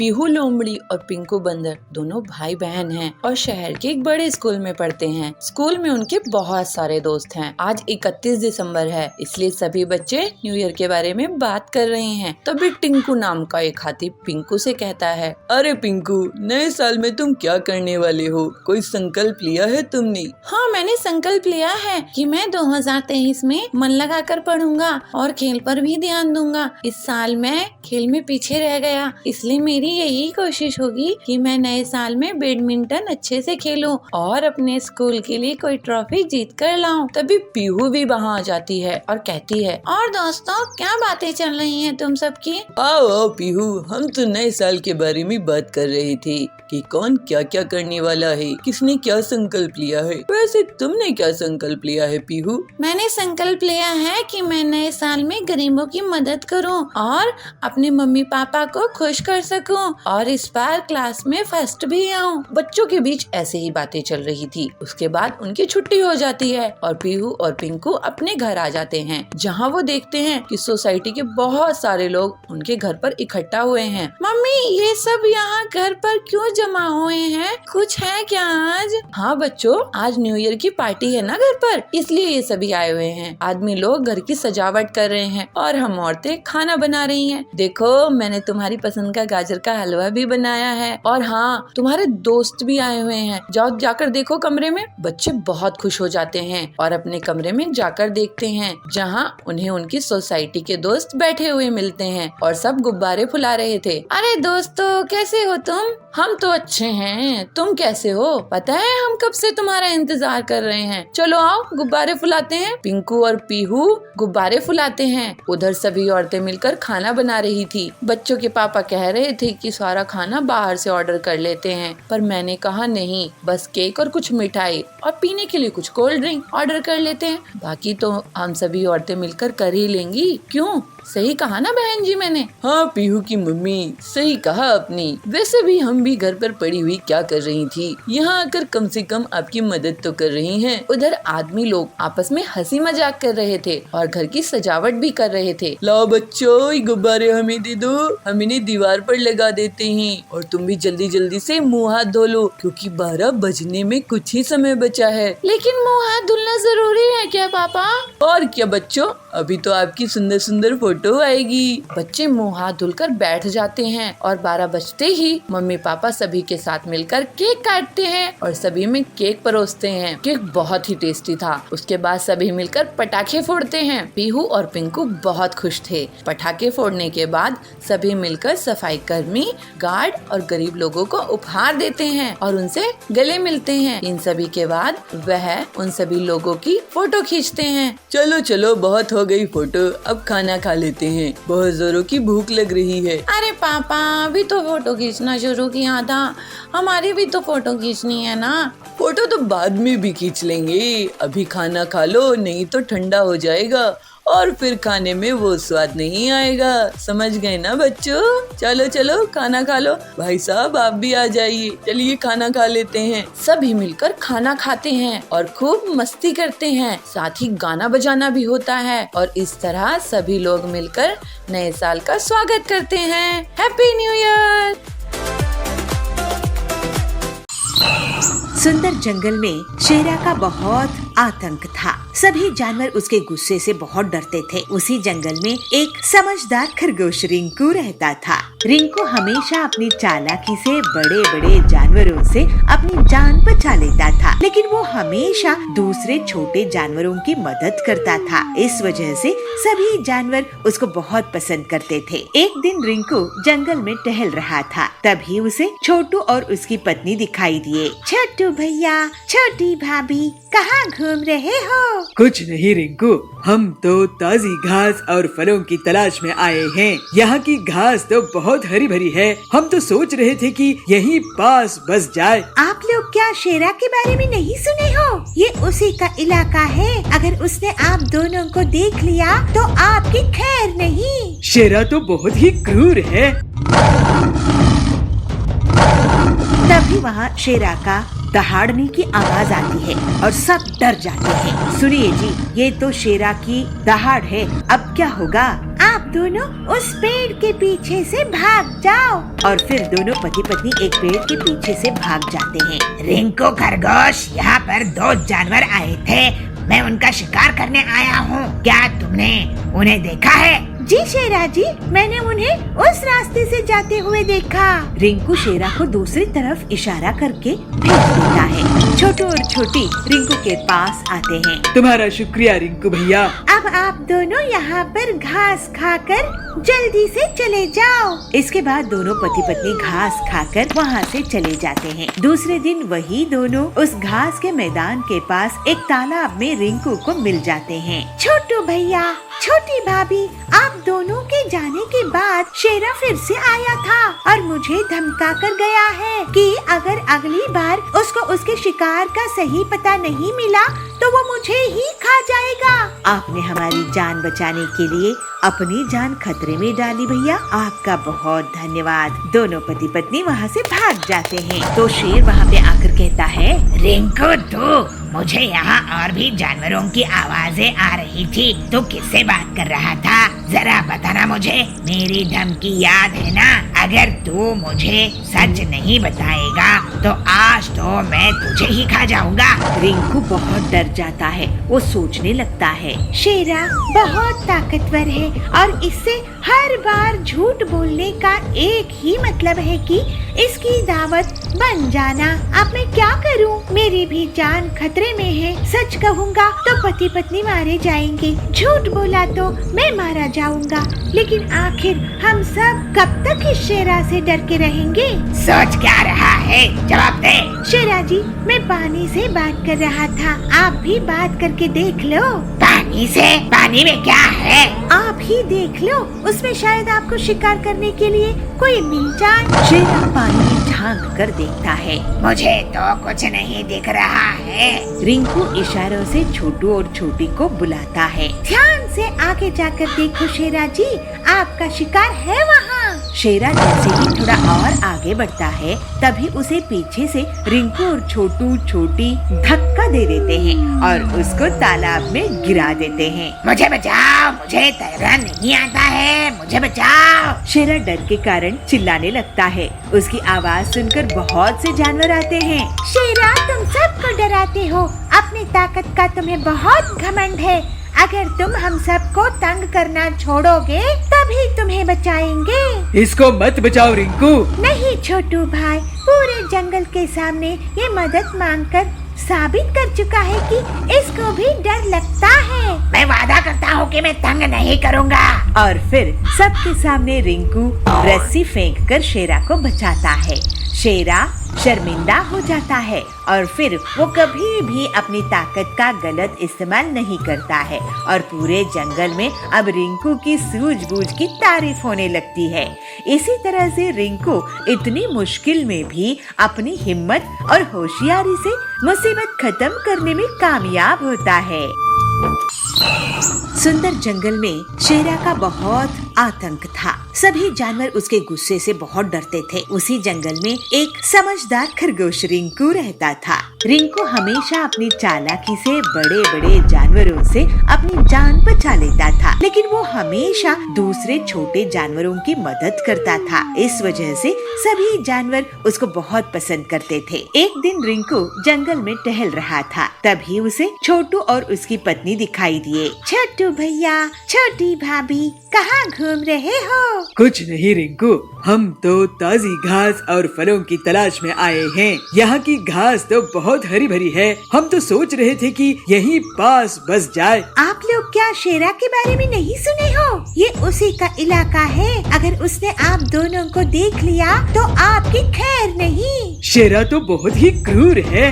पीहू लोमड़ी और पिंकू बंदर दोनों भाई बहन हैं और शहर के एक बड़े स्कूल में पढ़ते हैं। स्कूल में उनके बहुत सारे दोस्त हैं। आज 31 दिसंबर है, इसलिए सभी बच्चे न्यू ईयर के बारे में बात कर रहे हैं। तभी टिंकू नाम का एक हाथी पिंकू से कहता है, अरे पिंकू, नए साल में तुम क्या करने वाले हो? कोई संकल्प लिया है तुमने? हाँ, मैंने संकल्प लिया है कि मैं 2023 में मन लगाकर पढ़ूंगा और खेल पर भी ध्यान दूंगा। इस साल मैं खेल में पीछे रह गया, इसलिए मेरी यही कोशिश होगी कि मैं नए साल में बैडमिंटन अच्छे से खेलूं और अपने स्कूल के लिए कोई ट्रॉफी जीत कर लाऊं। तभी पीहू भी वहाँ आ जाती है और कहती है, और दोस्तों, क्या बातें चल रही हैं तुम सबकी? आओ आओ पीहू, हम तो नए साल के बारे में बात कर रहे थे कि कौन क्या क्या करने वाला है, किसने क्या संकल्प लिया है। वैसे तुमने क्या संकल्प लिया है पीहू? मैंने संकल्प लिया है कि मैं नए साल में गरीबों की मदद करूं और अपने मम्मी पापा को खुश कर सकूं और इस बार क्लास में फर्स्ट भी आऊं। बच्चों के बीच ऐसे ही बातें चल रही थी। उसके बाद उनकी छुट्टी हो जाती है और पीहू और पिंकू अपने घर आ जाते हैं, जहाँ वो देखते हैं कि सोसाइटी के बहुत सारे लोग उनके घर पर इकट्ठा हुए हैं। मम्मी, ये सब यहाँ घर पर क्यों जमा हुए हैं? कुछ है क्या आज? हाँ बच्चों, आज न्यू ईयर की पार्टी है ना घर पर, इसलिए ये सभी आए हुए हैं। आदमी लोग घर की सजावट कर रहे हैं और हम औरतें खाना बना रही हैं। देखो, मैंने तुम्हारी पसंद का गाजर का हलवा भी बनाया है और हाँ, तुम्हारे दोस्त भी आए हुए हैं। जाओ जाकर देखो कमरे में। बच्चे बहुत खुश हो जाते हैं और अपने कमरे में जाकर देखते हैं, जहाँ उन्हें उनकी सोसाइटी के दोस्त बैठे हुए मिलते हैं और सब गुब्बारे फुला रहे थे। अरे दोस्तों, कैसे हो तुम? हम तो अच्छे हैं, तुम कैसे हो? पता है, हम कब से तुम्हारा इंतजार कर रहे हैं। चलो आओ, गुब्बारे फुलाते हैं। पिंकू और पीहू गुब्बारे फुलाते हैं। उधर सभी औरतें मिलकर खाना बना रही थी। बच्चों के पापा कह रहे थे कि सारा खाना बाहर से ऑर्डर कर लेते हैं, पर मैंने कहा नहीं, बस केक और कुछ मिठाई और पीने के लिए कुछ कोल्ड ड्रिंक ऑर्डर कर लेते हैं। बाकी तो हम सभी औरतें मिलकर कर ही लेंगी। क्यों, सही कहा ना बहन जी मैंने? हाँ पीहू की मम्मी, सही कहा अपनी। वैसे भी हम भी घर पर पड़ी हुई क्या कर रही थी, यहाँ आकर कम से कम आपकी मदद तो कर रही हैं। उधर आदमी लोग आपस में हंसी मजाक कर रहे थे और घर की सजावट भी कर रहे थे। लाओ बच्चों, ये गुब्बारे हमें दे दो, हम इन्हें दीवार पर लगा देते हैं और तुम भी जल्दी जल्दी से मुँह हाथ धो लो, क्योंकि 12 बजने में कुछ ही समय बचा है। लेकिन मुँह हाथ धुलना जरूरी है क्या पापा? और क्या बच्चों, अभी तो आपकी सुंदर सुंदर फोटो आएगी। बच्चे मुंह हाथ धुलकर बैठ जाते हैं और 12 बजते ही मम्मी पापा सभी के साथ मिलकर केक काटते हैं और सभी में केक परोसते हैं। केक बहुत ही टेस्टी था। उसके बाद सभी मिलकर पटाखे फोड़ते हैं। पीहू और पिंकू बहुत खुश थे। पटाखे फोड़ने के बाद सभी मिलकर सफाई कर्मी, गार्ड और गरीब लोगों को उपहार देते हैं और उनसे गले मिलते हैं। इन सभी के बाद वह उन सभी लोगों की फोटो खींचते हैं। चलो चलो, बहुत हो गई फोटो, अब खाना खा लेते हैं, बहुत जोरों की भूख लग रही है। अरे पापा, अभी तो फोटो खींचना शुरू किया था, हमारी भी तो फोटो खींचनी है ना। फोटो तो बाद में भी खींच लेंगे, अभी खाना खा लो, नहीं तो ठंडा हो जाएगा और फिर खाने में वो स्वाद नहीं आएगा। समझ गए ना बच्चों? चलो चलो, खाना खा लो। भाई साहब, आप भी आ जाइए, चलिए खाना खा लेते हैं। सभी मिलकर खाना खाते हैं और खूब मस्ती करते हैं, साथ ही गाना बजाना भी होता है और इस तरह सभी लोग मिलकर नए साल का स्वागत करते हैं। Happy new year. सुंदर जंगल में शेरा का बहुत आतंक था। सभी जानवर उसके गुस्से से बहुत डरते थे। उसी जंगल में एक समझदार खरगोश रिंकू रहता था। रिंकू हमेशा अपनी चालाकी से बड़े बड़े जानवरों से अपनी जान बचा लेता था, लेकिन वो हमेशा दूसरे छोटे जानवरों की मदद करता था। इस वजह से सभी जानवर उसको बहुत पसंद करते थे। एक दिन रिंकू जंगल में टहल रहा था, तभी उसे छोटू और उसकी पत्नी दिखाई दिए। छोटू भैया, छोटी भाभी, कहाँ घूम रहे हो? कुछ नहीं रिंकू, हम तो ताजी घास और फलों की तलाश में आए हैं। यहाँ की घास तो बहुत हरी भरी है, हम तो सोच रहे थे कि यहीं पास बस जाए। आप लोग क्या शेरा के बारे में नहीं सुने हो? ये उसी का इलाका है। अगर उसने आप दोनों को देख लिया तो आपकी खैर नहीं। शेरा तो बहुत ही क्रूर है। तभी वहाँ शेरा का दहाड़ने की आवाज आती है और सब डर जाते हैं। सुनिए जी, ये तो शेरा की दहाड़ है, अब क्या होगा? आप दोनों उस पेड़ के पीछे से भाग जाओ। और फिर दोनों पति पत्नी एक पेड़ के पीछे से भाग जाते हैं। रिंकू खरगोश, यहाँ पर 2 जानवर आए थे, मैं उनका शिकार करने आया हूँ। क्या तुमने उन्हें देखा है? जी शेरा जी, मैंने उन्हें उस रास्ते से जाते हुए देखा। रिंकू शेरा को दूसरी तरफ इशारा करके भेज देता है। छोटू और छोटी रिंकू के पास आते हैं। तुम्हारा शुक्रिया रिंकू भैया। अब आप दोनों यहाँ पर घास खाकर जल्दी से चले जाओ। इसके बाद दोनों पति पत्नी घास खाकर वहाँ से चले जाते हैं। दूसरे दिन वही दोनों उस घास के मैदान के पास एक तालाब में रिंकू को मिल जाते हैं। छोटू भैया, छोटी भाभी, आप दोनों के जाने के बाद शेरा फिर से आया था और मुझे धमका कर गया है कि अगर अगली बार उसको उसके शिकार का सही पता नहीं मिला तो वो मुझे ही खा जाएगा। आपने हमारी जान बचाने के लिए अपनी जान खतरे में डाली भैया, आपका बहुत धन्यवाद। दोनों पति पत्नी वहाँ से भाग जाते हैं। तो शेर वहाँ पे आकर कहता है, रिंकू, तू मुझे यहाँ और भी जानवरों की आवाजें आ रही थी, तू किससे बात कर रहा था? जरा बताना मुझे, मेरी धमकी याद है ना? अगर तू मुझे सच नहीं बताएगा तो आज तो मैं तुझे ही खा जाऊंगा। रिंकू बहुत डर जाता है। वो सोचने लगता है, शेरा बहुत ताकतवर है और इससे हर बार झूठ बोलने का एक ही मतलब है कि इसकी दावत बन जाना। अब मैं क्या करूं? मेरी भी जान खतरे में है। सच कहूंगा तो पति पत्नी मारे जाएंगे, झूठ बोला तो मैं मारा जाऊंगा। लेकिन आखिर हम सब कब तक इस शेरा से डर के रहेंगे? सोच क्या रहा है? जवाब दे। शेरा जी, मैं पानी से बात कर रहा था, आप भी बात करके देख लो। पानी से? पानी में क्या है? आप ही देख लो, उसमें शायद आपको शिकार करने के लिए कोई मिल जाए। शेरा पानी में झांक कर देखता है। मुझे तो कुछ नहीं दिख रहा है। रिंकू इशारों से छोटू और छोटी को बुलाता है। ध्यान से आगे जाकर देखो शेरा जी, आपका शिकार है वहाँ। शेरा जैसे ही थोड़ा और आगे बढ़ता है तभी उसे पीछे से रिंकू और छोटू छोटी धक्का दे देते हैं और उसको तालाब में गिरा देते हैं। मुझे बचाओ, मुझे तैरना नहीं आता है, मुझे बचाओ। शेरा डर के कारण चिल्लाने लगता है। उसकी आवाज सुनकर बहुत से जानवर आते हैं। शेरा, तुम सबको डराते हो, अपनी ताकत का तुम्हें बहुत घमंड है। अगर तुम हम सबको तंग करना छोड़ोगे तभी तुम्हें बचाएंगे। इसको मत बचाओ रिंकू। नहीं छोटू भाई, पूरे जंगल के सामने ये मदद मांगकर साबित कर चुका है कि इसको भी डर लगता है। मैं वादा करता हूँ कि मैं तंग नहीं करूँगा। और फिर सबके सामने रिंकू रस्सी फेंककर शेरा को बचाता है। शेरा शर्मिंदा हो जाता है और फिर वो कभी भी अपनी ताकत का गलत इस्तेमाल नहीं करता है और पूरे जंगल में अब रिंकू की सूझबूझ की तारीफ होने लगती है। इसी तरह से रिंकू इतनी मुश्किल में भी अपनी हिम्मत और होशियारी से मुसीबत खत्म करने में कामयाब होता है। सुंदर जंगल में शेरा का बहुत आतंक था। सभी जानवर उसके गुस्से से बहुत डरते थे। उसी जंगल में एक समझदार खरगोश रिंकू रहता था। रिंकू हमेशा अपनी चालाकी से बड़े बड़े जानवरों से अपनी जान बचा लेता था, लेकिन वो हमेशा दूसरे छोटे जानवरों की मदद करता था। इस वजह से सभी जानवर उसको बहुत पसंद करते थे। एक दिन रिंकू जंगल में टहल रहा था, तभी उसे छोटू और उसकी पत्नी दिखाई दिए। छोटू भैया, छोटी भाभी, कहाँ घूम रहे हो? कुछ नहीं रिंकू, हम तो ताजी घास और फलों की तलाश में आए हैं। यहाँ की घास तो बहुत हरी भरी है, हम तो सोच रहे थे कि यहीं पास बस जाए। आप लोग क्या शेरा के बारे में नहीं सुने हो? ये उसी का इलाका है। अगर उसने आप दोनों को देख लिया तो आपकी खैर नहीं। शेरा तो बहुत ही क्रूर है।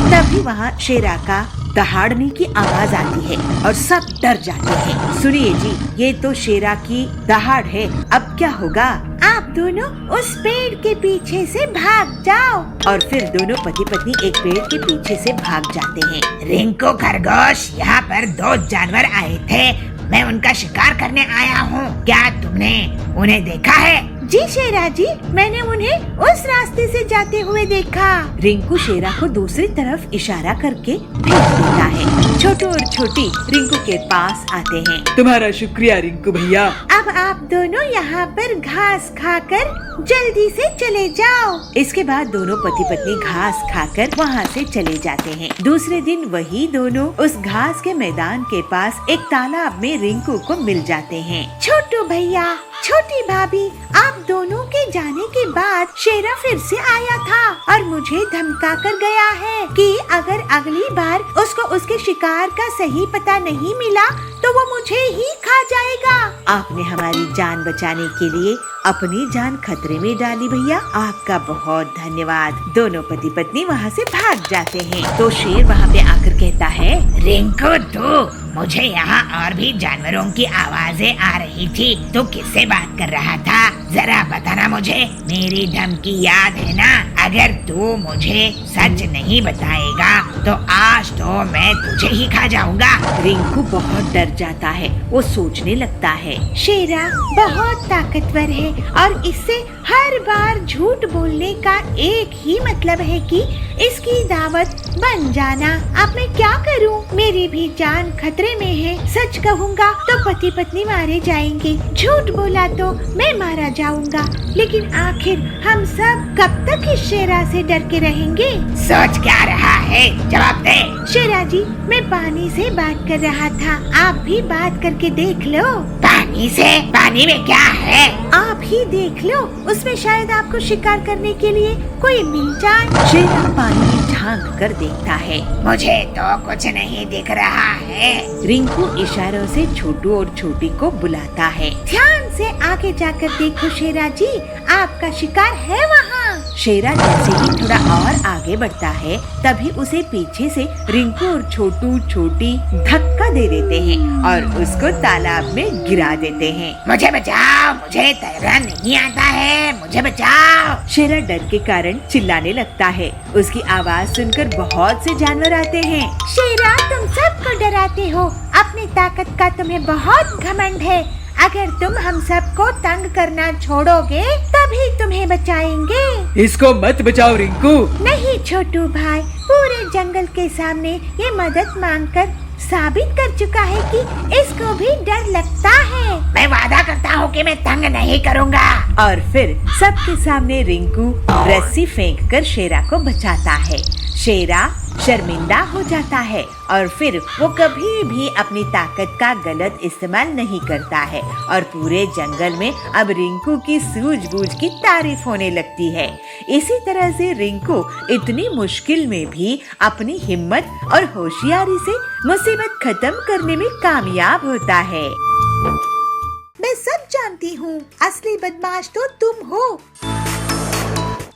तभी वहाँ शेरा का दहाड़ने की आवाज आती है और सब डर जाते हैं। सुनिए जी, ये तो शेरा की दहाड़ है, अब क्या होगा? आप दोनों उस पेड़ के पीछे से भाग जाओ। और फिर दोनों पति पत्नी एक पेड़ के पीछे से भाग जाते हैं। रिंकू खरगोश, यहाँ पर 2 जानवर आए थे, मैं उनका शिकार करने आया हूँ। क्या तुमने उन्हें देखा है? जी शेरा जी, मैंने उन्हें उस रास्ते से जाते हुए देखा। रिंकू शेरा को दूसरी तरफ इशारा करके भेज देता है। छोटू और छोटी रिंकू के पास आते हैं। तुम्हारा शुक्रिया रिंकू भैया। अब आप दोनों यहाँ पर घास खाकर जल्दी से चले जाओ। इसके बाद दोनों पति पत्नी घास खाकर वहाँ से चले जाते हैं। दूसरे दिन वही दोनों उस घास के मैदान के पास एक तालाब में रिंकू को मिल जाते हैं। छोटू भैया, छोटी भाभी, आप दोनों के जाने के बाद शेरा फिर से आया था और मुझे धमका कर गया है कि अगर अगली बार उसको उसके शिकार का सही पता नहीं मिला तो वो मुझे ही खा जाएगा। आपने हमारी जान बचाने के लिए अपनी जान खतरे में डाली भैया, आपका बहुत धन्यवाद। दोनों पति पत्नी वहाँ से भाग जाते हैं। तो शेर वहाँ पे आकर कहता है, रिंकू तू, मुझे यहाँ और भी जानवरों की आवाजें आ रही थी, तू किससे बात कर रहा था? जरा बताना मुझे, मेरी धमकी याद है ना? अगर तू मुझे सच नहीं बताएगा तो आज तो मैं तुझे ही खा जाऊंगा। रिंकू बहुत डर जाता है। वो सोचने लगता है, शेरा बहुत ताकतवर है और इससे हर बार झूठ बोलने का एक ही मतलब है कि इसकी दावत बन जाना। अब मैं क्या करूं? मेरी भी जान खतरे में है। सच कहूंगा तो पति पत्नी मारे जाएंगे, झूठ बोला तो मैं मारा जाऊंगा। लेकिन आखिर हम सब कब तक इस शेरा से डर के रहेंगे? सोच क्या रहा है? जवाब दे। शेरा जी, मैं पानी से बात कर रहा था, आप भी बात करके देख लो। पानी से? पानी में क्या है? आप ही देख लो, उसमें शायद आपको शिकार करने के लिए कोई मिल जाए। शेरा पानी में झांक कर देखता है। मुझे तो कुछ नहीं दिख रहा है। रिंकू इशारों से छोटू और छोटी को बुलाता है। ध्यान से आगे जाकर देखो शेरा जी, आपका शिकार है वहाँ। शेरा जैसे ही थोड़ा और आगे बढ़ता है तभी उसे पीछे से रिंकू और छोटू छोटी धक्का दे देते हैं और उसको तालाब में गिरा देते हैं। मुझे बचाओ, मुझे तैरना नहीं आता है, मुझे बचाओ। शेरा डर के कारण चिल्लाने लगता है। उसकी आवाज सुनकर बहुत से जानवर आते हैं। शेरा, तुम सबको डराते हो, अपनी ताकत का तुम्हें बहुत घमंड है। अगर तुम हम सबको तंग करना छोड़ोगे तभी तुम्हें बचाएंगे। इसको मत बचाओ रिंकू। नहीं छोटू भाई, पूरे जंगल के सामने ये मदद मांगकर साबित कर चुका है कि इसको भी डर लगता है। मैं वादा करता हूँ कि मैं तंग नहीं करूँगा। और फिर सबके सामने रिंकू रस्सी फेंककर शेरा को बचाता है। शेरा शर्मिंदा हो जाता है और फिर वो कभी भी अपनी ताकत का गलत इस्तेमाल नहीं करता है और पूरे जंगल में अब रिंकू की सूझबूझ की तारीफ होने लगती है। इसी तरह से रिंकू इतनी मुश्किल में भी अपनी हिम्मत और होशियारी से मुसीबत खत्म करने में कामयाब होता है। मैं सब जानती हूँ, असली बदमाश तो तुम हो।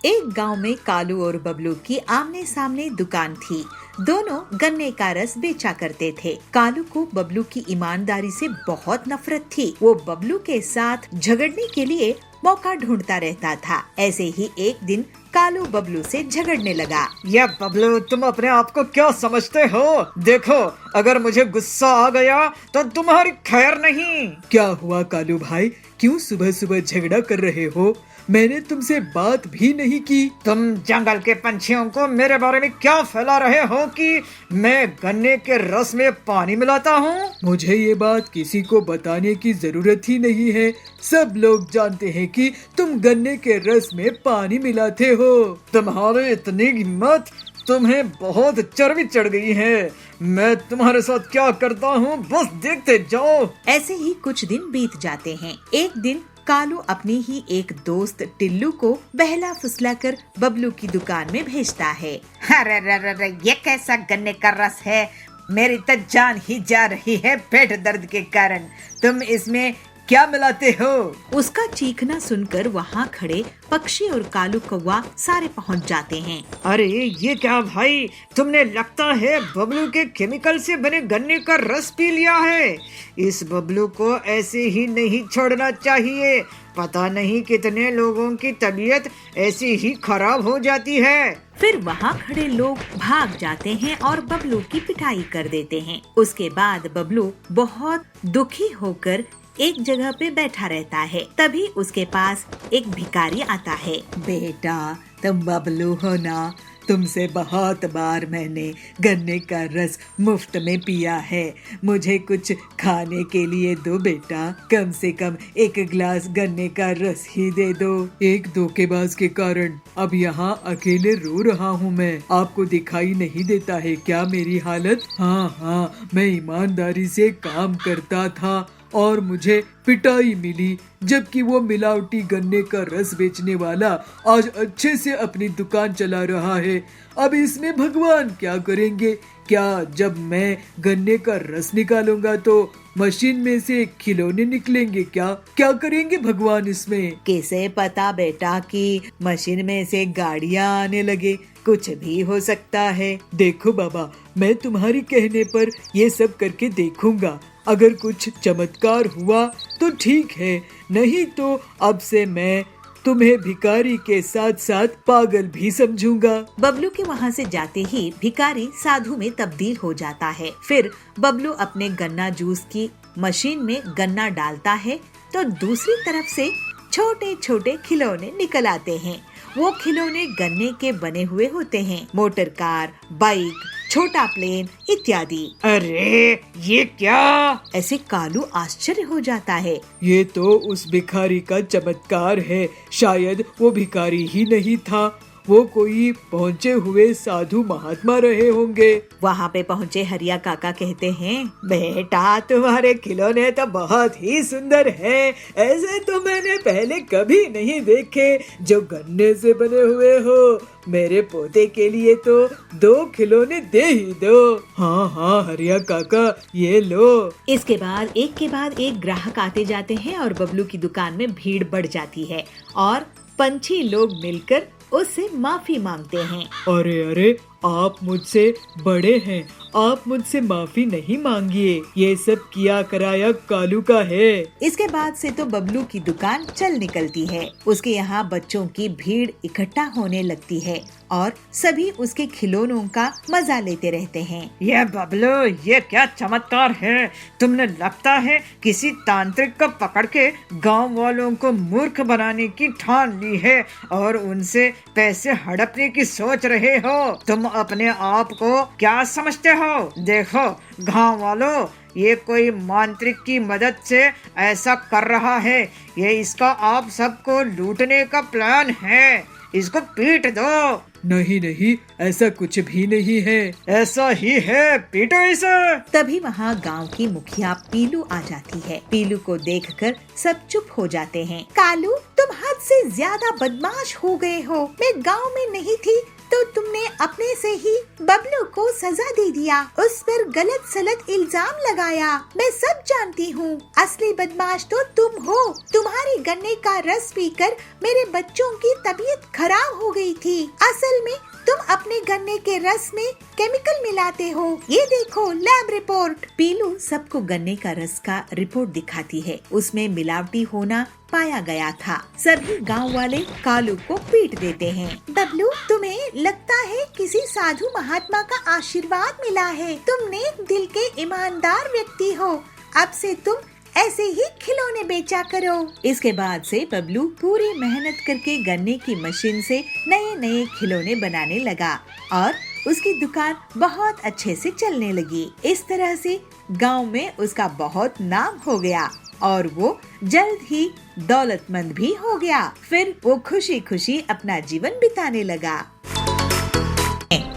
एक गांव में कालू और बबलू की आमने सामने दुकान थी। दोनों गन्ने का रस बेचा करते थे। कालू को बबलू की ईमानदारी से बहुत नफरत थी। वो बबलू के साथ झगड़ने के लिए मौका ढूंढता रहता था। ऐसे ही एक दिन कालू बबलू से झगड़ने लगा। ये बबलू, तुम अपने आप को क्या समझते हो? देखो, अगर मुझे गुस्सा आ गया तो तुम्हारी खैर नहीं। क्या हुआ कालू भाई, क्यों सुबह सुबह झगड़ा कर रहे हो? मैंने तुमसे बात भी नहीं की। तुम जंगल के पंछियों को मेरे बारे में क्या फैला रहे हो कि मैं गन्ने के रस में पानी मिलाता हूँ? मुझे ये बात किसी को बताने की जरूरत ही नहीं है। सब लोग जानते हैं कि तुम गन्ने के रस में पानी मिलाते हो। तुम्हारी इतनी हिम्मत, तुम्हें बहुत चर्बी चढ़ गई है। मैं तुम्हारे साथ क्या करता हूँ बस देखते जाओ। ऐसे ही कुछ दिन बीत जाते हैं। एक दिन कालू अपनी ही एक दोस्त टिल्लू को बहला फुसलाकर बबलू की दुकान में भेजता है। अरे, ये कैसा गन्ने का रस है? मेरी तो जान ही जा रही है पेट दर्द के कारण। तुम इसमें क्या मिलाते हो? उसका चीखना सुनकर वहाँ खड़े पक्षी और कालू कौवा सारे पहुँच जाते हैं। अरे ये क्या भाई, तुमने लगता है बबलू के केमिकल से बने गन्ने का रस पी लिया है। इस बबलू को ऐसे ही नहीं छोड़ना चाहिए। पता नहीं कितने लोगों की तबीयत ऐसी ही खराब हो जाती है। फिर वहाँ खड़े लोग भाग जाते हैं और बबलू की पिटाई कर देते हैं। उसके बाद बबलू बहुत दुखी होकर एक जगह पे बैठा रहता है। तभी उसके पास एक भिखारी आता है। बेटा, तुम बबलू हो ना? तुमसे बहुत बार मैंने गन्ने का रस मुफ्त में पिया है। मुझे कुछ खाने के लिए दो बेटा, कम से कम एक गिलास गन्ने का रस ही दे दो। एक धोखेबाज के कारण अब यहाँ अकेले रो रहा हूँ मैं। आपको दिखाई नहीं देता है क्या मेरी हालत? हाँ, मैं ईमानदारी से काम करता था और मुझे पिटाई मिली, जबकि वो मिलावटी गन्ने का रस बेचने वाला आज अच्छे से अपनी दुकान चला रहा है। अब इसमें भगवान क्या करेंगे? क्या जब मैं गन्ने का रस निकालूंगा तो मशीन में से खिलौने निकलेंगे क्या? क्या करेंगे भगवान इसमें? किसे पता बेटा कि मशीन में से गाड़ियाँ आने लगे, कुछ भी हो सकता है। देखो बाबा, मैं तुम्हारी कहने पर ये सब करके देखूंगा। अगर कुछ चमत्कार हुआ तो ठीक है, नहीं तो अब से मैं तुम्हें भिखारी के साथ साथ पागल भी समझूंगा। बबलू के वहाँ से जाते ही भिखारी साधु में तब्दील हो जाता है। फिर बबलू अपने गन्ना जूस की मशीन में गन्ना डालता है तो दूसरी तरफ से छोटे छोटे खिलौने निकल आते हैं। वो खिलौने गन्ने के बने हुए होते हैं, मोटर कार, बाइक, छोटा प्लेन इत्यादि। अरे ये क्या? ऐसे कालू आश्चर्य हो जाता है। ये तो उस भिखारी का चमत्कार है। शायद वो भिखारी ही नहीं था, वो कोई पहुँचे हुए साधु महात्मा रहे होंगे। वहाँ पे पहुँचे हरिया काका कहते हैं, बेटा तुम्हारे खिलौने तो बहुत ही सुंदर हैं। ऐसे तो मैंने पहले कभी नहीं देखे जो गन्ने से बने हुए हो। मेरे पोते के लिए तो 2 खिलौने दे ही दो। हाँ हरिया काका, ये लो। इसके बाद एक ग्राहक आते जाते हैं और बबलू की दुकान में भीड़ बढ़ जाती है और पंछी लोग मिलकर उससे माफी मांगते हैं। अरे आप मुझसे बड़े हैं, आप मुझसे माफी नहीं मांगिए। ये सब किया कराया कालू का है। इसके बाद से तो बबलू की दुकान चल निकलती है। उसके यहाँ बच्चों की भीड़ इकट्ठा होने लगती है और सभी उसके खिलौनों का मजा लेते रहते हैं। ये बबलू, ये क्या चमत्कार है? तुमने लगता है किसी तांत्रिक को पकड़ के गांव वालों को मूर्ख बनाने की ठान ली है और उनसे पैसे हड़पने की सोच रहे हो। तुम अपने आप को क्या समझते हो? देखो गांव वालों, ये कोई मांत्रिक की मदद से ऐसा कर रहा है। ये इसका आप सबको लूटने का प्लान है। इसको पीट दो। नहीं, ऐसा कुछ भी नहीं है। ऐसा ही है, पीटो इसे। तभी वहाँ गांव की मुखिया पीलू आ जाती है। पीलू को देखकर सब चुप हो जाते हैं। कालू, तुम हद से ज्यादा बदमाश हो गए हो। मैं गांव में नहीं थी तो तुमने अपने से ही बबलू को सजा दे दिया, उस पर गलत सलत इल्जाम लगाया। मैं सब जानती हूँ, असली बदमाश तो तुम हो। तुम्हारी गन्ने का रस पीकर मेरे बच्चों की तबीयत खराब हो गई थी। असल में तुम अपने गन्ने के रस में केमिकल मिलाते हो। ये देखो लैब रिपोर्ट। पीलू सबको गन्ने का रस का रिपोर्ट दिखाती है। उसमें मिलावटी होना पाया गया था। सभी गांव वाले कालू को पीट देते हैं। बबलू, तुम्हें लगता है किसी साधु महात्मा का आशीर्वाद मिला है। तुम नेक दिल के ईमानदार व्यक्ति हो। अब से तुम ऐसे ही खिलौने बेचा करो। इसके बाद से बबलू पूरी मेहनत करके गन्ने की मशीन से नए नए खिलौने बनाने लगा और उसकी दुकान बहुत अच्छे से चलने लगी। इस तरह से गांव में उसका बहुत नाम हो गया और वो जल्द ही दौलतमंद भी हो गया। फिर वो खुशी खुशी अपना जीवन बिताने लगा।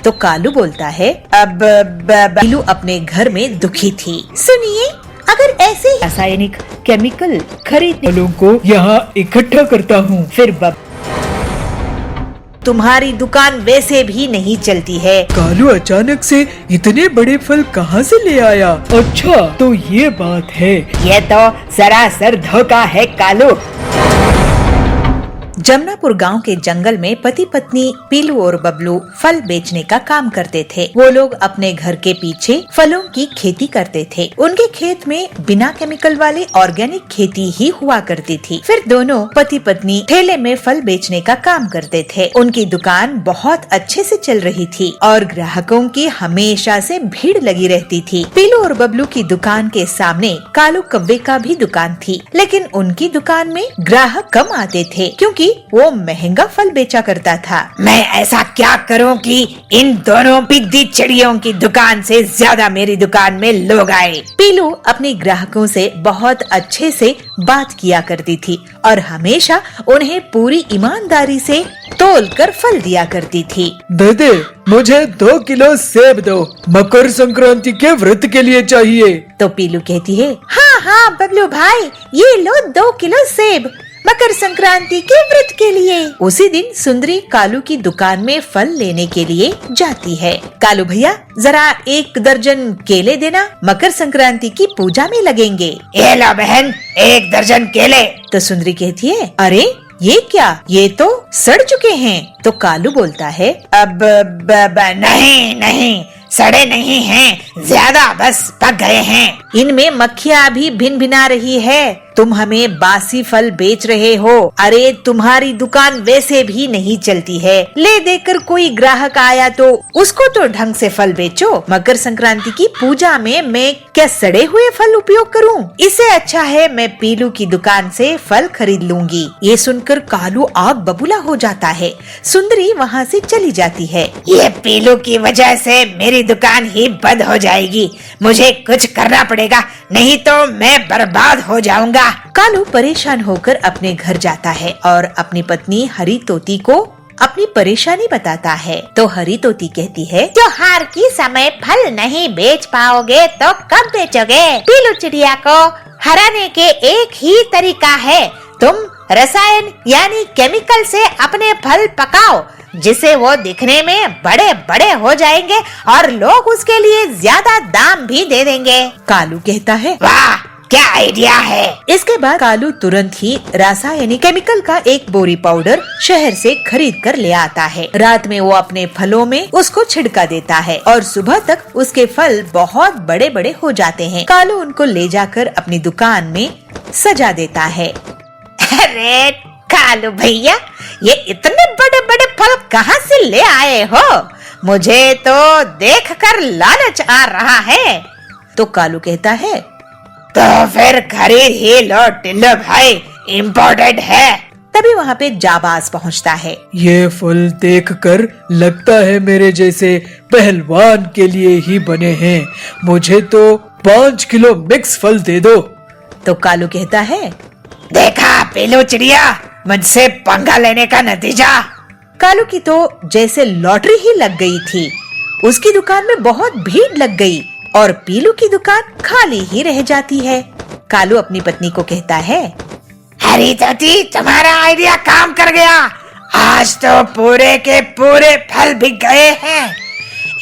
तो कालू बोलता है, अब पीलू अपने घर में दुखी थी। सुनिए, अगर ऐसे ही रासायनिक केमिकल खरीदने वालों को यहाँ इकट्ठा करता हूँ, फिर तुम्हारी दुकान वैसे भी नहीं चलती है। कालू अचानक से इतने बड़े फल कहाँ से ले आया? अच्छा, तो ये बात है। ये तो सरासर धोखा है कालू। जमनापुर गांव के जंगल में पति पत्नी पीलू और बबलू फल बेचने का काम करते थे। वो लोग अपने घर के पीछे फलों की खेती करते थे। उनके खेत में बिना केमिकल वाली ऑर्गेनिक खेती ही हुआ करती थी। फिर दोनों पति पत्नी ठेले में फल बेचने का काम करते थे। उनकी दुकान बहुत अच्छे से चल रही थी और ग्राहकों की हमेशा से भीड़ लगी रहती थी। पीलू और बबलू की दुकान के सामने कालू कव्वे का भी दुकान थी, लेकिन उनकी दुकान में ग्राहक कम आते थे क्योंकि क्योंकि वो महंगा फल बेचा करता था। मैं ऐसा क्या करूं कि इन दोनों बिगदी चिड़ियों की दुकान से ज्यादा मेरी दुकान में लोग आए। पीलू अपने ग्राहकों से बहुत अच्छे से बात किया करती थी और हमेशा उन्हें पूरी ईमानदारी से तोल कर फल दिया करती थी। दीदी, मुझे 2 किलो सेब दो, मकर संक्रांति के व्रत के लिए चाहिए। तो पीलू कहती है, हाँ बबलू भाई, ये लो 2 किलो सेब, मकर संक्रांति के व्रत के लिए। उसी दिन सुंदरी कालू की दुकान में फल लेने के लिए जाती है। कालू भैया, जरा 1 दर्जन केले देना, मकर संक्रांति की पूजा में लगेंगे। ये लो बहन, 1 दर्जन केले। तो सुंदरी कहती है, अरे ये क्या, ये तो सड़ चुके हैं। तो कालू बोलता है, अब नहीं, सड़े नहीं हैं, ज्यादा बस पक गए हैं। इनमें मक्खियाँ भी भिन भिना रही है, तुम हमें बासी फल बेच रहे हो। अरे तुम्हारी दुकान वैसे भी नहीं चलती है, ले देकर कोई ग्राहक आया तो उसको तो ढंग से फल बेचो। मकर संक्रांति की पूजा में मैं क्या सड़े हुए फल उपयोग करूं? इससे अच्छा है मैं पीलू की दुकान से फल खरीद लूंगी। ये सुनकर कालू आग बबूला हो जाता है। सुंदरी वहाँ से चली जाती है। ये पीलू की वजह से मेरी दुकान ही बंद हो जाएगी, मुझे कुछ करना पड़ेगा, नहीं तो मैं बर्बाद हो जाऊंगा। कालू परेशान होकर अपने घर जाता है और अपनी पत्नी हरी तोती को अपनी परेशानी बताता है। तो हरी तोती कहती है, त्योहार की समय फल नहीं बेच पाओगे तो कब बेचोगे? पीलू चिड़िया को हराने के एक ही तरीका है, तुम रसायन यानी केमिकल से अपने फल पकाओ, जिसे वो दिखने में बड़े बड़े हो जाएंगे और लोग उसके लिए ज्यादा दाम भी दे देंगे। कालू कहता है, वाह क्या आइडिया है। इसके बाद कालू तुरंत ही रासायनिक केमिकल का एक बोरी पाउडर शहर से खरीद कर ले आता है। रात में वो अपने फलों में उसको छिड़का देता है और सुबह तक उसके फल बहुत बड़े बड़े हो जाते हैं। कालू उनको ले जाकर अपनी दुकान में सजा देता है। अरे कालू भैया, ये इतने बड़े बड़े फल कहाँ से ले आए हो? मुझे तो देखकर लालच आ रहा है। तो कालू कहता है, तो फिर खरीद ही लो टिल्लू भाई, इम्पोर्टेड है। तभी वहाँ पे जाबाज पहुँचता है। ये फल देखकर लगता है मेरे जैसे पहलवान के लिए ही बने हैं, मुझे तो 5 किलो मिक्स फल दे दो। तो कालू कहता है, देखा पीलू चिड़िया, मुझसे पंगा लेने का नतीजा। कालू की तो जैसे लॉटरी ही लग गई थी। उसकी दुकान में बहुत भीड़ लग गई और पीलू की दुकान खाली ही रह जाती है। कालू अपनी पत्नी को कहता है, हरी तोती, तुम्हारा आइडिया काम कर गया, आज तो पूरे के पूरे फल बिक गए हैं।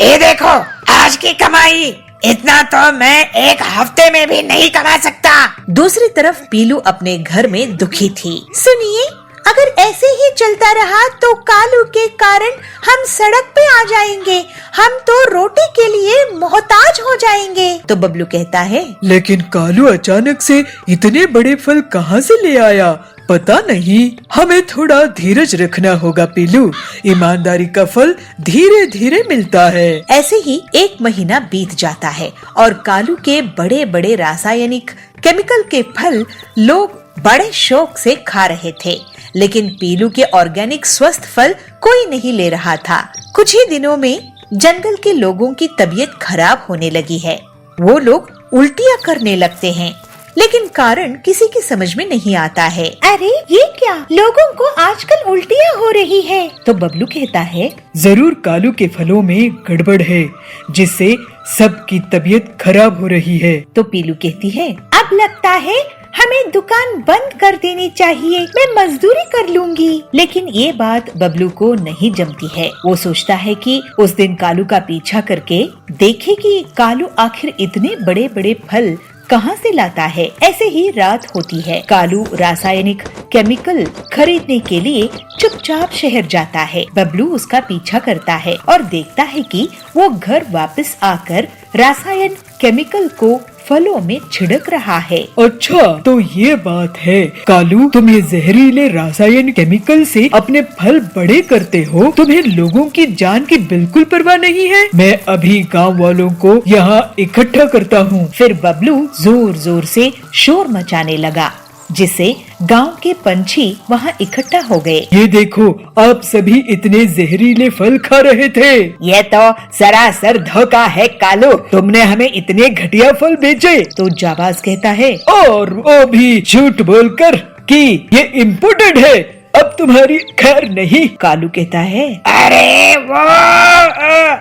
ये देखो आज की कमाई, इतना तो मैं 1 हफ्ते में भी नहीं कमा सकता। दूसरी तरफ पीलू अपने घर में दुखी थी। सुनिए, अगर ऐसे ही चलता रहा तो कालू के कारण हम सड़क पे आ जाएंगे, हम तो रोटी के लिए मोहताज हो जाएंगे। तो बबलू कहता है, लेकिन कालू अचानक से इतने बड़े फल कहाँ से ले आया, पता नहीं। हमें थोड़ा धीरज रखना होगा पीलू, ईमानदारी का फल धीरे धीरे मिलता है। ऐसे ही 1 महीना बीत जाता है और कालू के बड़े बड़े रासायनिक केमिकल के फल लोग बड़े शौक से खा रहे थे, लेकिन पीलू के ऑर्गेनिक स्वस्थ फल कोई नहीं ले रहा था। कुछ ही दिनों में जंगल के लोगों की तबीयत खराब होने लगी है। वो लोग उल्टियाँ करने लगते हैं, लेकिन कारण किसी की समझ में नहीं आता है। अरे ये क्या, लोगों को आजकल उल्टियाँ हो रही है। तो बबलू कहता है, जरूर कालू के फलों में गड़बड़ है, जिससे सबकी तबीयत खराब हो रही है। तो पीलू कहती है, अब लगता है हमें दुकान बंद कर देनी चाहिए, मैं मजदूरी कर लूंगी। लेकिन ये बात बबलू को नहीं जमती है। वो सोचता है कि उस दिन कालू का पीछा करके देखे कि कालू आखिर इतने बड़े बड़े फल कहाँ से लाता है। ऐसे ही रात होती है। कालू रासायनिक केमिकल खरीदने के लिए चुपचाप शहर जाता है। बबलू उसका पीछा करता है और देखता है कि वो घर वापस आकर रासायन केमिकल को फलों में छिड़क रहा है। अच्छा, तो ये बात है। कालू, तुम ये जहरीले रासायनिक केमिकल से अपने फल बड़े करते हो, तुम्हें लोगों की जान की बिल्कुल परवाह नहीं है। मैं अभी गांव वालों को यहाँ इकट्ठा करता हूँ। फिर बबलू जोर जोर से शोर मचाने लगा। जिससे गांव के पंछी वहां इकट्ठा हो गए। ये देखो, आप सभी इतने जहरीले फल खा रहे थे। ये तो सरासर धोखा है कालू, तुमने हमें इतने घटिया फल बेचे। तो जाबाज कहता है, और वो भी झूठ बोलकर कि ये इम्पोर्टेड है, अब तुम्हारी खैर नहीं। कालू कहता है, अरे वो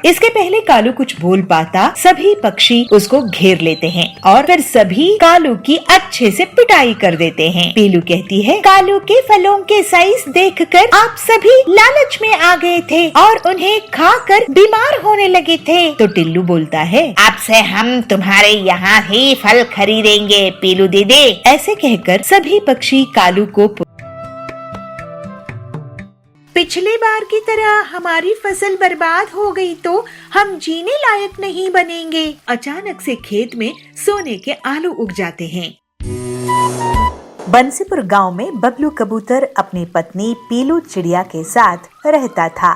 इसके पहले कालू कुछ बोल पाता, सभी पक्षी उसको घेर लेते हैं और फिर सभी कालू की अच्छे से पिटाई कर देते हैं। पीलू कहती है, कालू के फलों के साइज देखकर आप सभी लालच में आ गए थे और उन्हें खाकर बीमार होने लगे थे। तो टिल्लू बोलता है, अब से हम तुम्हारे यहाँ ही फल खरीदेंगे पीलू दीदी। ऐसे कहकर सभी पक्षी कालू को, पिछली बार की तरह हमारी फसल बर्बाद हो गई तो हम जीने लायक नहीं बनेंगे। अचानक से खेत में सोने के आलू उग जाते हैं। बंसीपुर गांव में बबलू कबूतर अपनी पत्नी पीलू चिड़िया के साथ रहता था।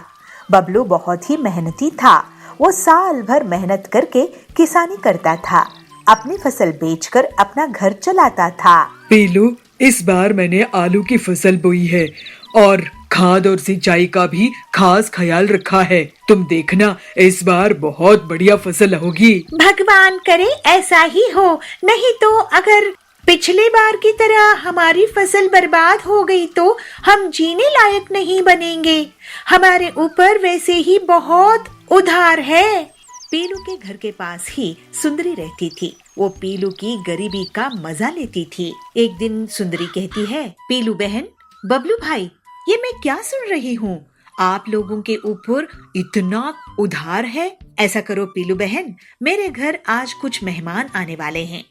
बबलू बहुत ही मेहनती था। वो साल भर मेहनत करके किसानी करता था, अपनी फसल बेचकर अपना घर चलाता था। पीलू, इस बार मैंने आलू की फसल बोई है और खाद और सिंचाई का भी खास ख्याल रखा है। तुम देखना, इस बार बहुत बढ़िया फसल होगी। भगवान करे ऐसा ही हो, नहीं तो अगर पिछली बार की तरह हमारी फसल बर्बाद हो गई तो हम जीने लायक नहीं बनेंगे। हमारे ऊपर वैसे ही बहुत उधार है। पीलू के घर के पास ही सुंदरी रहती थी। वो पीलू की गरीबी का मजा लेती थी। एक दिन सुंदरी कहती है, पीलू बहन, बबलू भाई, ये मैं क्या सुन रही हूँ? आप लोगों के ऊपर इतना उधार है। ऐसा करो पीलू बहन, मेरे घर आज कुछ मेहमान आने वाले हैं।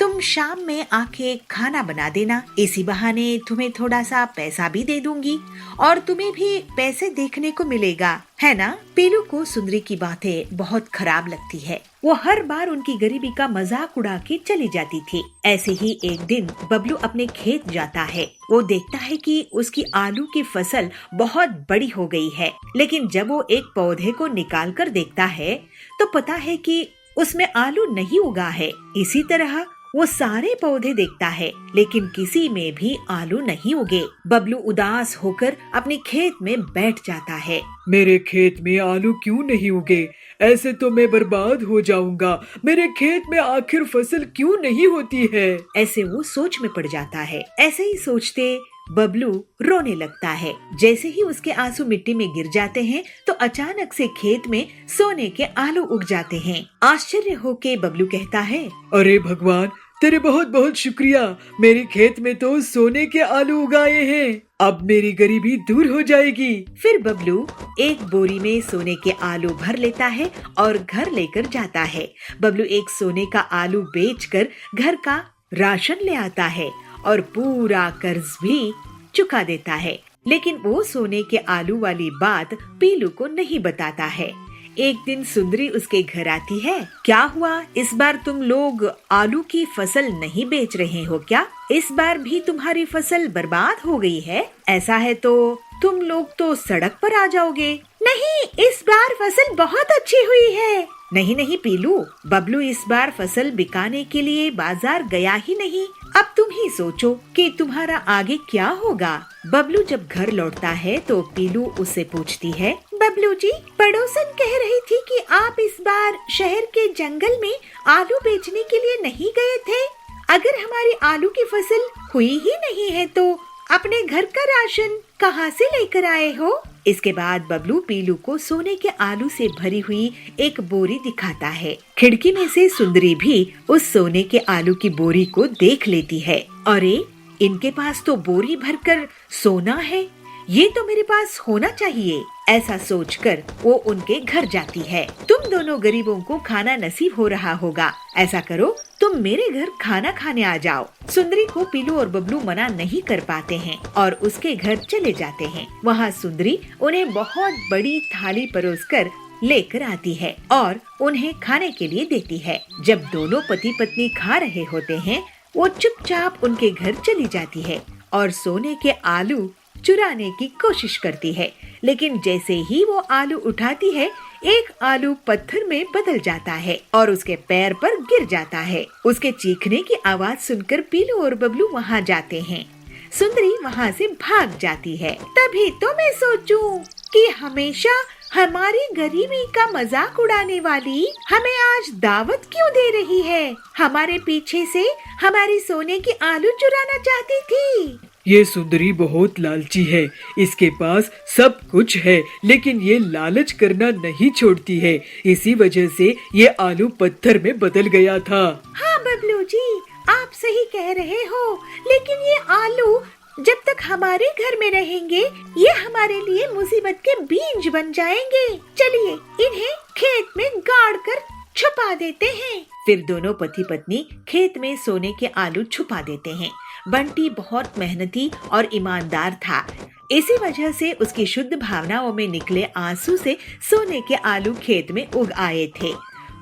तुम शाम में आके खाना बना देना। इसी बहाने तुम्हें थोड़ा सा पैसा भी दे दूंगी और तुम्हें भी पैसे देखने को मिलेगा, है ना? पीलू को सुंदरी की बातें बहुत खराब लगती है। वो हर बार उनकी गरीबी का मजाक उड़ा के चली जाती थी। ऐसे ही एक दिन बबलू अपने खेत जाता है। वो देखता है कि उसकी आलू की फसल बहुत बड़ी हो गई है, लेकिन जब वो एक पौधे को निकाल कर देखता है तो पता है कि उसमें आलू नहीं उगा है। इसी तरह वो सारे पौधे देखता है, लेकिन किसी में भी आलू नहीं उगे। बबलू उदास होकर अपने खेत में बैठ जाता है। मेरे खेत में आलू क्यों नहीं उगे? ऐसे तो मैं बर्बाद हो जाऊंगा। मेरे खेत में आखिर फसल क्यों नहीं होती है? ऐसे वो सोच में पड़ जाता है। ऐसे ही सोचते बबलू रोने लगता है। जैसे ही उसके आंसू मिट्टी में गिर जाते हैं तो अचानक से खेत में सोने के आलू उग जाते हैं। आश्चर्य होके बबलू कहता है, अरे भगवान, तेरे बहुत बहुत शुक्रिया। मेरे खेत में तो सोने के आलू उगाए हैं। अब मेरी गरीबी दूर हो जाएगी। फिर बबलू एक बोरी में सोने के आलू भर लेता है और घर लेकर जाता है। बबलू एक सोने का आलू बेचकर घर का राशन ले आता है और पूरा कर्ज भी चुका देता है। लेकिन वो सोने के आलू वाली बात पीलू को नहीं बताता है। एक दिन सुंदरी उसके घर आती है। क्या हुआ, इस बार तुम लोग आलू की फसल नहीं बेच रहे हो क्या? इस बार भी तुम्हारी फसल बर्बाद हो गई है? ऐसा है तो तुम लोग तो सड़क पर आ जाओगे। नहीं, इस बार फसल बहुत अच्छी हुई है। नहीं नहीं पीलू, बबलू इस बार फसल बिकाने के लिए बाजार गया ही नहीं। अब तुम ही सोचो कि तुम्हारा आगे क्या होगा। बबलू जब घर लौटता है तो पीलू उससे पूछती है, बबलू जी, पड़ोसन कह रही थी कि आप इस बार शहर के जंगल में आलू बेचने के लिए नहीं गए थे। अगर हमारी आलू की फसल हुई ही नहीं है तो अपने घर का राशन कहाँ से लेकर आए हो? इसके बाद बबलू पीलू को सोने के आलू से भरी हुई एक बोरी दिखाता है। खिड़की में से सुंदरी भी उस सोने के आलू की बोरी को देख लेती है। अरे, इनके पास तो बोरी भरकर सोना है, ये तो मेरे पास होना चाहिए। ऐसा सोचकर वो उनके घर जाती है। तुम दोनों गरीबों को खाना नसीब हो रहा होगा। ऐसा करो, तुम मेरे घर खाना खाने आ जाओ। सुंदरी को पीलू और बबलू मना नहीं कर पाते हैं और उसके घर चले जाते हैं। वहाँ सुंदरी उन्हें बहुत बड़ी थाली परोसकर लेकर आती है और उन्हें खाने के लिए देती है। जब दोनों पति पत्नी खा रहे होते हैं, वो चुपचाप उनके घर चली जाती है और सोने के आलू चुराने की कोशिश करती है, लेकिन जैसे ही वो आलू उठाती है, एक आलू पत्थर में बदल जाता है और उसके पैर पर गिर जाता है। उसके चीखने की आवाज सुनकर पीलू और बबलू वहाँ जाते हैं। सुंदरी वहाँ से भाग जाती है। तभी तो मैं सोचूं कि हमेशा हमारी गरीबी का मजाक उड़ाने वाली हमें आज दावत क्यों दे रही है। हमारे पीछे से हमारी सोने की आलू चुराना चाहती थी। ये सुंदरी बहुत लालची है, इसके पास सब कुछ है, लेकिन ये लालच करना नहीं छोड़ती है। इसी वजह से ये आलू पत्थर में बदल गया था। हाँ बबलू जी, आप सही कह रहे हो, लेकिन ये आलू जब तक हमारे घर में रहेंगे, ये हमारे लिए मुसीबत के बीज बन जाएंगे। चलिए इन्हें खेत में गाड़ कर छुपा देते हैं। फिर दोनों पति पत्नी खेत में सोने के आलू छुपा देते हैं। बंटी बहुत मेहनती और ईमानदार था, इसी वजह से उसकी शुद्ध भावनाओं में निकले आंसू से सोने के आलू खेत में उग आए थे।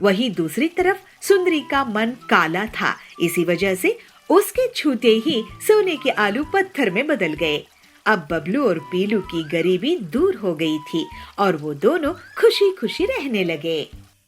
वहीं दूसरी तरफ सुंदरी का मन काला था, इसी वजह से उसके छूते ही सोने के आलू पत्थर में बदल गए। अब बबलू और पीलू की गरीबी दूर हो गई थी और वो दोनों खुशी खुशी रहने लगे।